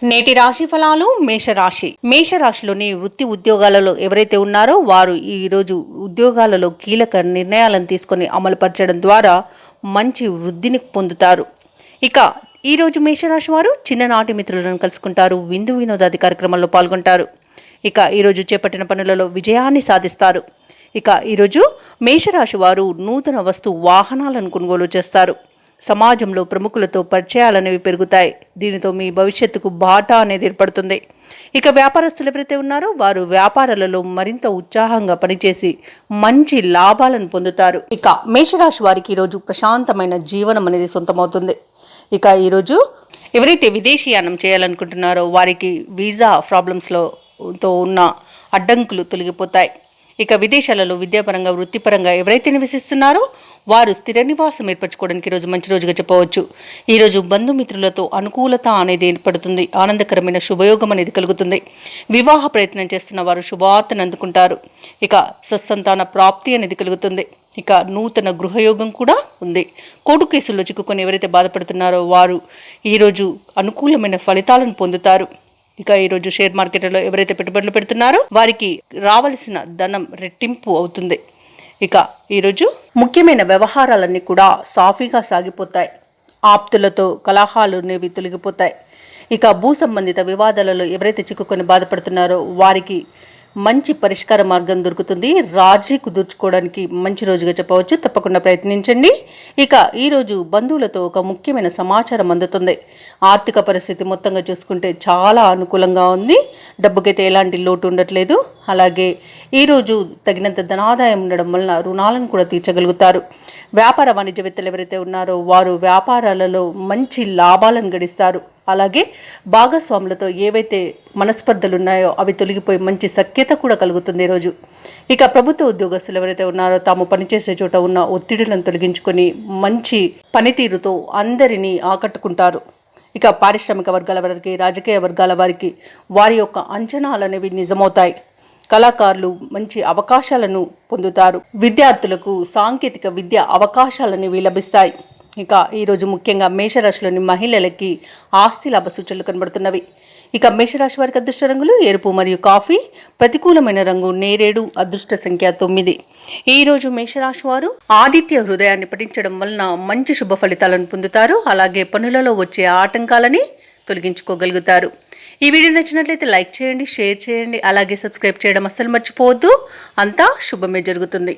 నేటి రాశి ఫలాలు మేషరాశిలోని వృత్తి ఉద్యోగాలలో ఎవరైతే ఉన్నారో వారు ఈ రోజు ఉద్యోగాలలో కీలక నిర్ణయాలను తీసుకొని అమలుపరచడం ద్వారా మంచి వృద్ధిని పొందుతారు. ఇక ఈ రోజు మేషరాశి వారు చిన్ననాటి మిత్రులను కలుసుకుంటారు, విందు వినోదాది కార్యక్రమాల్లో పాల్గొంటారు. ఇక ఈరోజు చేపట్టిన పనులలో విజయాన్ని సాధిస్తారు. ఇక ఈరోజు మేషరాశి వారు నూతన వస్తు వాహనాలను కొనుగోలు చేస్తారు. సమాజంలో ప్రముఖులతో పరిచయాలనేవి పెరుగుతాయి. దీనితో మీ భవిష్యత్తుకు బాట అనేది ఏర్పడుతుంది. ఇక వ్యాపారస్తులు ఎవరైతే ఉన్నారో వారు వ్యాపారాలలో మరింత ఉత్సాహంగా పనిచేసి మంచి లాభాలను పొందుతారు. ఇక మేషరాశి వారికి ఈరోజు ప్రశాంతమైన జీవనం అనేది సొంతమవుతుంది. ఇక ఈరోజు ఎవరైతే విదేశీయానం చేయాలనుకుంటున్నారో వారికి వీసా ప్రాబ్లమ్స్లో ఉన్న అడ్డంకులు తొలగిపోతాయి. ఇక విదేశాలలో విద్యాపరంగా వృత్తిపరంగా ఎవరైతే నివసిస్తున్నారో వారు స్థిర నివాసం ఏర్పరచుకోవడానికి ఈరోజు మంచి రోజుగా చెప్పవచ్చు. ఈరోజు బంధుమిత్రులతో అనుకూలత అనేది ఏర్పడుతుంది. ఆనందకరమైన శుభయోగం అనేది కలుగుతుంది. వివాహ ప్రయత్నం చేస్తున్న వారు శుభవార్తను అందుకుంటారు. ఇక సత్సంతాన ప్రాప్తి అనేది కలుగుతుంది. ఇక నూతన గృహయోగం కూడా ఉంది. కోర్టు కేసుల్లో చిక్కుకొని ఎవరైతే బాధపడుతున్నారో వారు ఈరోజు అనుకూలమైన ఫలితాలను పొందుతారు. ఇక ఈరోజు షేర్ మార్కెట్లో ఎవరైతే పెట్టుబడులు పెడుతున్నారో వారికి రావలసిన ధనం రెట్టింపు అవుతుంది. ఇక ఈరోజు ముఖ్యమైన వ్యవహారాలన్నీ కూడా సాఫీగా సాగిపోతాయి. ఆప్తులతో కలహాలు అనేవి తొలగిపోతాయి. ఇక భూ సంబంధిత వివాదాలలో ఎవరైతే చిక్కుకొని బాధపడుతున్నారో వారికి మంచి పరిష్కార మార్గం దొరుకుతుంది. రాజీ కుదుర్చుకోవడానికి మంచి రోజుగా చెప్పవచ్చు. తప్పకుండా ప్రయత్నించండి. ఇక ఈరోజు బంధువులతో ఒక ముఖ్యమైన సమాచారం అందుతుంది. ఆర్థిక పరిస్థితి మొత్తంగా చూసుకుంటే చాలా అనుకూలంగా ఉంది. డబ్బుకైతే ఎలాంటి లోటు ఉండట్లేదు. అలాగే ఈరోజు తగినంత ధనాదాయం ఉండడం వలన రుణాలను కూడా తీర్చగలుగుతారు. వ్యాపార వాణిజ్యవేత్తలు ఎవరైతే ఉన్నారో వారు వ్యాపారాలలో మంచి లాభాలను గడిస్తారు. అలాగే భాగస్వాములతో ఏవైతే మనస్పర్ధలు ఉన్నాయో అవి తొలగిపోయి మంచి సఖ్యత కూడా కలుగుతుంది ఈరోజు. ఇక ప్రభుత్వ ఉద్యోగస్తులు ఎవరైతే ఉన్నారో తాము పనిచేసే చోట ఉన్న ఒత్తిడులను తొలగించుకొని మంచి పనితీరుతో అందరినీ ఆకట్టుకుంటారు. ఇక పారిశ్రామిక వర్గాల వారికి, రాజకీయ వర్గాల వారికి వారి యొక్క అంచనాలు అనేవి నిజమవుతాయి. కళాకారులు మంచి అవకాశాలను పొందుతారు. విద్యార్థులకు సాంకేతిక విద్య అవకాశాలనేవి లభిస్తాయి. ఇక ఈరోజు ముఖ్యంగా మేషరాశిలోని మహిళలకి ఆస్తి లాభ సూచనలు కనబడుతున్నవి. ఇక మేషరాశి వారికి అదృష్ట రంగులు ఎరుపు మరియు కాఫీ, ప్రతికూలమైన రంగు నేరేడు, అదృష్ట సంఖ్య 9. ఈరోజు మేషరాశి వారు ఆదిత్య హృదయాన్ని పఠించడం వలన మంచి శుభ ఫలితాలను పొందుతారు. అలాగే పనులలో వచ్చే ఆటంకాలని తొలగించుకోగలుగుతారు. ఈ వీడియో నచ్చినట్లయితే లైక్ చేయండి, షేర్ చేయండి, అలాగే సబ్స్క్రైబ్ చేయడం అస్సలు మర్చిపోవద్దు. అంతా శుభమే జరుగుతుంది.